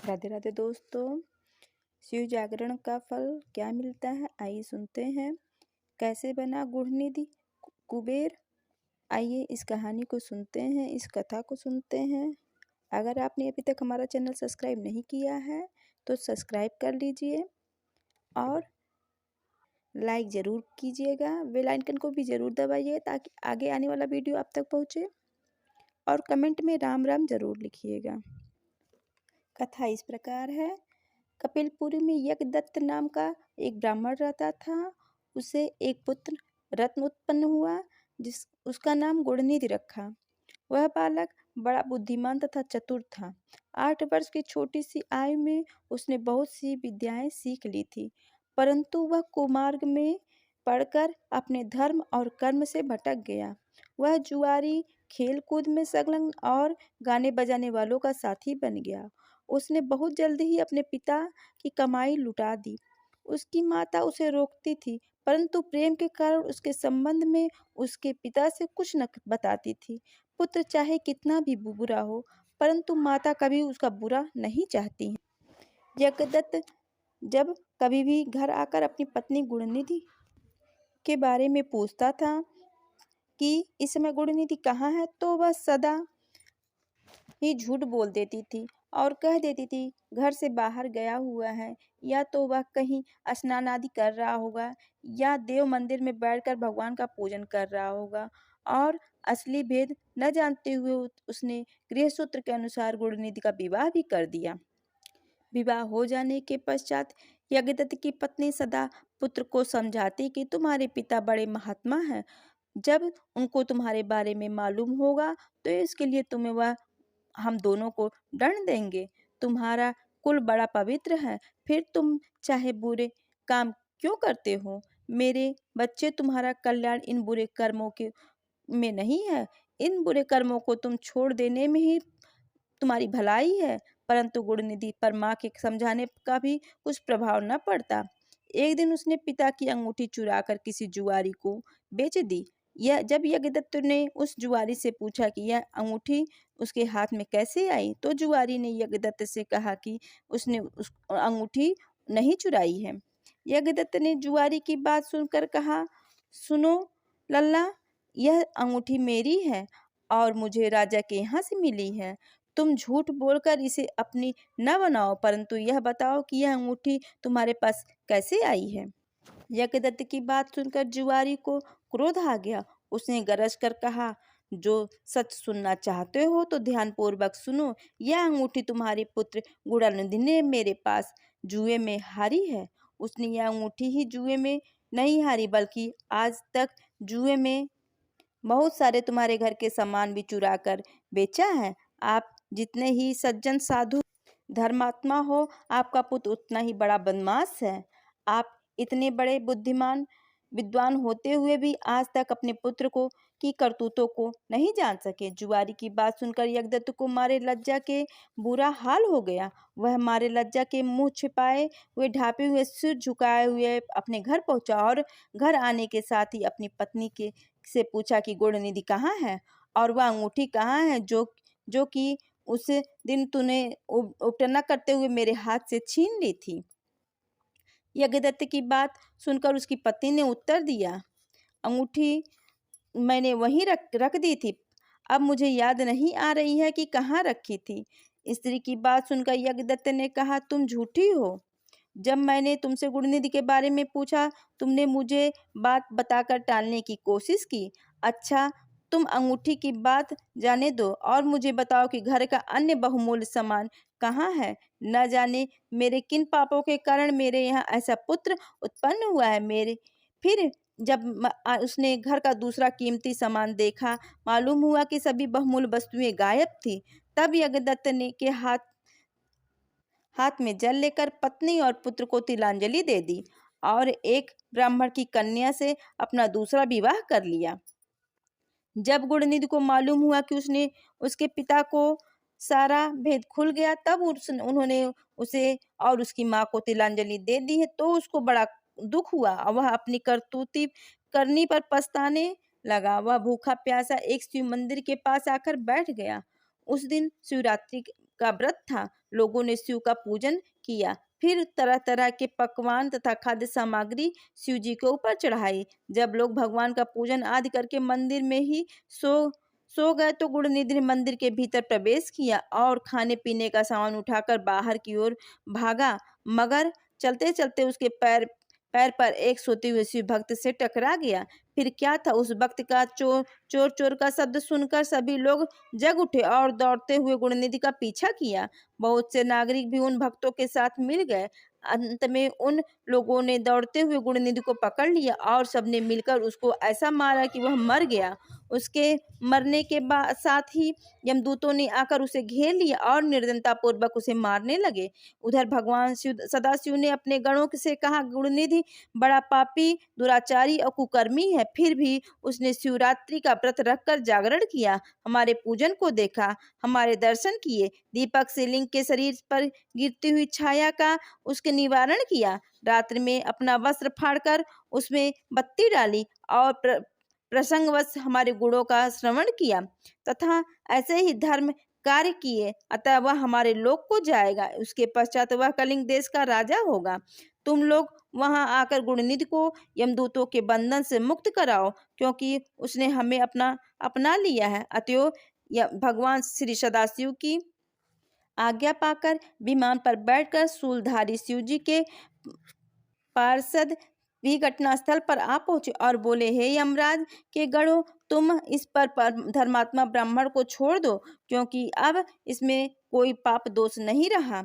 राधे राधे दोस्तों। शिव जागरण का फल क्या मिलता है, आइए सुनते हैं। कैसे बना गुड़ निधि कुबेर, आइए इस कहानी को सुनते हैं, इस कथा को सुनते हैं। अगर आपने अभी तक हमारा चैनल सब्सक्राइब नहीं किया है तो सब्सक्राइब कर लीजिए और लाइक ज़रूर कीजिएगा। बेल आइकन को भी ज़रूर दबाइए ताकि आगे आने वाला वीडियो आप तक पहुँचे, और कमेंट में राम राम ज़रूर लिखिएगा। कथा इस प्रकार है। कपिलपुरी में यज्ञदत्त नाम का एक ब्राह्मण रहता था। उसे एक पुत्र रत्न उत्पन्न हुआ, उसका नाम गुणनिधि रखा। वह बालक बड़ा बुद्धिमान तथा चतुर था। 8 वर्ष की छोटी सी आयु में उसने बहुत सी विद्याएं सीख ली थी, परंतु वह कुमार्ग में पढ़कर अपने धर्म और कर्म से भटक गया। वह जुआरी, खेल कूद में संलग्न और गाने बजाने वालों का साथी बन गया। उसने बहुत जल्दी ही अपने पिता की कमाई लुटा दी। उसकी माता उसे रोकती थी, परंतु प्रेम के कारण उसके संबंध में उसके पिता से कुछ न बताती थी। पुत्र चाहे कितना भी बुरा हो, परंतु माता कभी उसका बुरा नहीं चाहती है। यज्ञदत्त जब कभी भी घर आकर अपनी पत्नी गुणनिधि के बारे में पूछता था कि इस समय गुणनिधि कहाँ है, तो वह सदा ही झूठ बोल देती थी और कह देती थी घर से बाहर गया हुआ है, या तो वह कहीं स्नान आदि कर रहा होगा या देव मंदिर में बैठकर भगवान का पूजन कर रहा होगा। और असली भेद न जानते हुए उसने गृहसूत्र के अनुसार गुणनिधि का विवाह भी कर दिया। विवाह हो जाने के पश्चात यज्ञदत्त की पत्नी सदा पुत्र को समझाती कि तुम्हारे पिता बड़े महात्मा हैं, जब उनको तुम्हारे बारे में मालूम होगा तो इसके लिए तुम्हें वह हम दोनों को दंड देंगे। तुम्हारा कुल बड़ा पवित्र है, फिर तुम चाहे बुरे काम क्यों करते हो। मेरे बच्चे, तुम्हारा कल्याण इन बुरे कर्मों के में नहीं है, इन बुरे कर्मों को तुम छोड़ देने में ही तुम्हारी भलाई है। परंतु गुणनिधि पर माँ के समझाने का भी कुछ प्रभाव न पड़ता। एक दिन उसने पिता की अंगूठी चुराकर किसी जुआरी को बेच दी। यह जब यज्ञदत्त ने उस जुआरी से पूछा कि यह अंगूठी उसके हाथ में कैसे आई, तो जुआरी ने यज्ञदत्त से कहा कि उसने उस अंगूठी नहीं चुराई है। यज्ञदत्त ने जुआरी की बात सुनकर कहा, सुनो लल्ला, यह अंगूठी मेरी है और मुझे राजा के यहाँ से मिली है। तुम झूठ बोलकर इसे अपनी न बनाओ, परंतु यह बताओ कि यह अंगूठी तुम्हारे पास कैसे आई है। यज्ञदत्त की बात सुनकर जुआरी को क्रोध आ गया। उसने गरज कर कहा, जो सच सुनना चाहते हो तो ध्यानपूर्वक सुनो। यह अंगूठी तुम्हारे पुत्र गुणनिधि ने मेरे पास जुए में हारी है। उसने यह अंगूठी ही जुए में नहीं हारी, बल्कि आज तक जुए में बहुत सारे तुम्हारे घर के सामान भी चुरा कर बेचा है। आप जितने ही सज्जन साधु धर्मात्मा हो, आपका पुत्र उतना ही बड़ा बदमाश है। आप इतने बड़े बुद्धिमान विद्वान होते हुए भी आज तक अपने पुत्र को की करतूतों को नहीं जान सके। जुआरी की बात सुनकर यज्ञदत्त को मारे लज्जा के बुरा हाल हो गया। वह मारे लज्जा के मुंह छिपाए हुए, ढापे हुए, सिर झुकाए हुए अपने घर पहुंचा और घर आने के साथ ही अपनी पत्नी के से पूछा कि गुणनिधि कहाँ है और वह अंगूठी कहाँ है जो कि उस दिन तूने उपटना करते हुए मेरे हाथ से छीन ली थी। यज्ञदत्त की बात सुनकर उसकी पत्नी ने उत्तर दिया, अंगूठी मैंने वहीं रख दी थी, अब मुझे याद नहीं आ रही है कि कहाँ रखी थी। स्त्री की बात सुनकर यज्ञदत्त ने कहा, तुम झूठी हो। जब मैंने तुमसे गुणनिधि के बारे में पूछा, तुमने मुझे बात बताकर टालने की कोशिश की। अच्छा, तुम अंगूठी की बात जाने दो और मुझे बताओ कि घर का अन्य बहुमूल्य सामान कहाँ है। न जाने मेरे किन पापों के कारण मेरे यहाँ ऐसा पुत्र उत्पन्न हुआ है। मेरे फिर जब उसने घर का दूसरा कीमती सामान देखा, मालूम हुआ कि सभी बहुमूल्य वस्तुएं गायब थी। तब यज्ञदत्त ने के हाथ में जल लेकर पत्नी और पुत्र को तिलांजलि दे दी और एक ब्राह्मण की कन्या से अपना दूसरा विवाह कर लिया। जब गुणनिधि को मालूम हुआ कि उसने उसके पिता को सारा भेद खुल गया, तब उन्होंने उसे और उसकी माँ को तिलांजलि दे दी है, तो उसको बड़ा दुख हुआ और वह अपनी करतूती करनी पर पछताने लगा। वह भूखा प्यासा एक शिव मंदिर के पास आकर बैठ गया। उस दिन शिवरात्रि का व्रत था, लोगों ने शिव का पूजन किया। फिर तरह तरह के पकवान तथा खाद्य सामग्री शिव जी के ऊपर चढ़ाई। जब लोग भगवान का पूजन आदि करके मंदिर में ही सो गए तो गुणनिधि ने मंदिर के भीतर प्रवेश किया और खाने पीने का सामान उठाकर बाहर की ओर भागा, मगर चलते चलते उसके पैर पैर पर एक सोते हुए शिव भक्त से टकरा गया। फिर क्या था, उस भक्त का चोर चोर चोर का शब्द सुनकर सभी लोग जग उठे और दौड़ते हुए गुणनिधि का पीछा किया। बहुत से नागरिक भी उन भक्तों के साथ मिल गए। अंत में उन लोगों ने दौड़ते हुए गुणनिधि को पकड़ लिया और सबने मिलकर उसको ऐसा मारा कि वह मर गया। उसके मरने के बाद साथ ही यमदूतों ने आकर उसे घेर लिया और निर्दयता पूर्वक उसे मारने लगे। उधर भगवान शिव सदाशिव ने अपने गणों से कहा, गुणनिधि बड़ा पापी, दुराचारी और कुकर्मी है, फिर भी उसने शिवरात्रि का व्रत रखकर जागरण किया, हमारे पूजन को देखा, हमारे दर्शन किए, दीपक से लिंग के शरीर पर गिरती हुई छाया का उसके निवारण किया, रात्रि में अपना वस्त्र फाड़कर उसमें बत्ती डाली और प्रसंगवश हमारे गुणों का श्रवण किया तथा ऐसे ही धर्म कार्य किए, अतः वह हमारे लोक को जाएगा। उसके पश्चात वह कलिंग देश का राजा होगा। तुम लोग वहां आकर गुणनिधि को यमदूतों के बंधन से मुक्त कराओ, क्योंकि उसने हमें अपना लिया है। अतएव भगवान श्री सदाशिव की आज्ञा पाकर विमान पर बैठकर शूलधारी शिव जी के पार्षद भी घटनास्थल पर आ पहुंचे और बोले, हे यमराज के गणों, तुम इस पर धर्मात्मा ब्राह्मण को छोड़ दो, क्योंकि अब इसमें कोई पाप दोष नहीं रहा।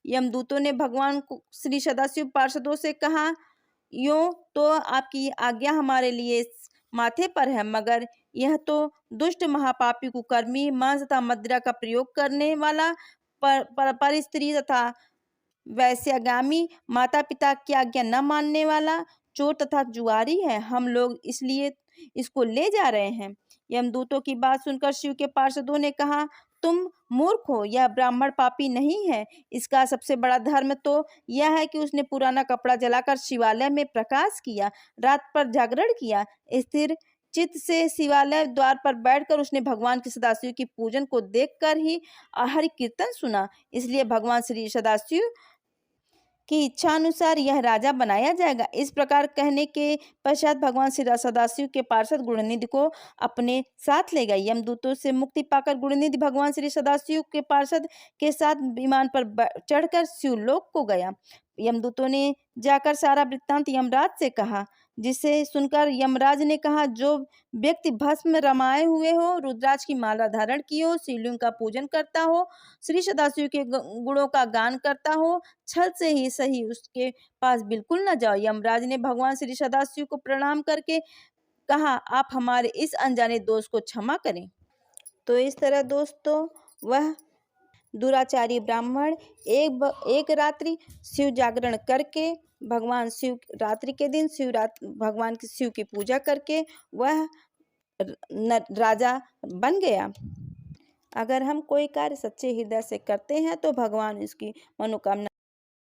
यमदूतों ने भगवान श्री सदाशिव पार्षदों से कहा, यूं तो आपकी आज्ञा हमारे लिए माथे पर है, मगर यह तो दुष्ट महापापी कुकर्मी, मांस तथा मदिरा का प्रयोग करने वाला, पर स्त्री तथा वैश्यगामी, माता पिता की आज्ञा न मानने वाला, चोर तथा जुआरी है। हम लोग इसलिए इसको ले जा रहे हैं। यमदूतों की बात सुनकर शिव के पार्षदों ने कहा, तुम मूर्ख हो, यह ब्राह्मण पापी नहीं है। इसका सबसे बड़ा धर्म तो यह है कि उसने पुराना कपड़ा जलाकर शिवालय में प्रकाश किया, रात पर जागरण किया, स्थिर चित्त से शिवालय द्वार पर बैठकर उसने भगवान की सदाशिव की पूजन को देखकर ही हरि कीर्तन सुना। इसलिए भगवान श्री सदाशिव की इच्छा अनुसार यह राजा बनाया जाएगा। इस प्रकार कहने के पश्चात भगवान श्री सदाशिव के पार्षद गुणनिधि को अपने साथ ले गए। यमदूतों से मुक्ति पाकर गुणनिधि भगवान श्री सदाशिव के पार्षद के साथ विमान पर चढ़कर शिवलोक को गया। यमदूतों ने जाकर सारा वृत्तांत यमराज से कहा, जिसे सुनकर यमराज ने कहा, जो व्यक्ति भस्म रमाए हुए हो, रुद्राक्ष की माला धारण की हो, शिवलिंग का पूजन करता हो, श्री सदाशिव के गुणों का गान करता हो, छल से ही सही उसके पास बिल्कुल न जाओ। यमराज ने भगवान श्री सदाशिव को प्रणाम करके कहा, आप हमारे इस अनजाने दोष को क्षमा करें। तो इस तरह दोस्तों वह दुराचारी ब्राह्मण एक रात्रि शिव जागरण करके भगवान शिव रात्रि के दिन भगवान शिव की पूजा करके वह राजा बन गया। अगर हम कोई कार्य सच्चे हृदय से करते हैं तो भगवान इसकी मनोकामना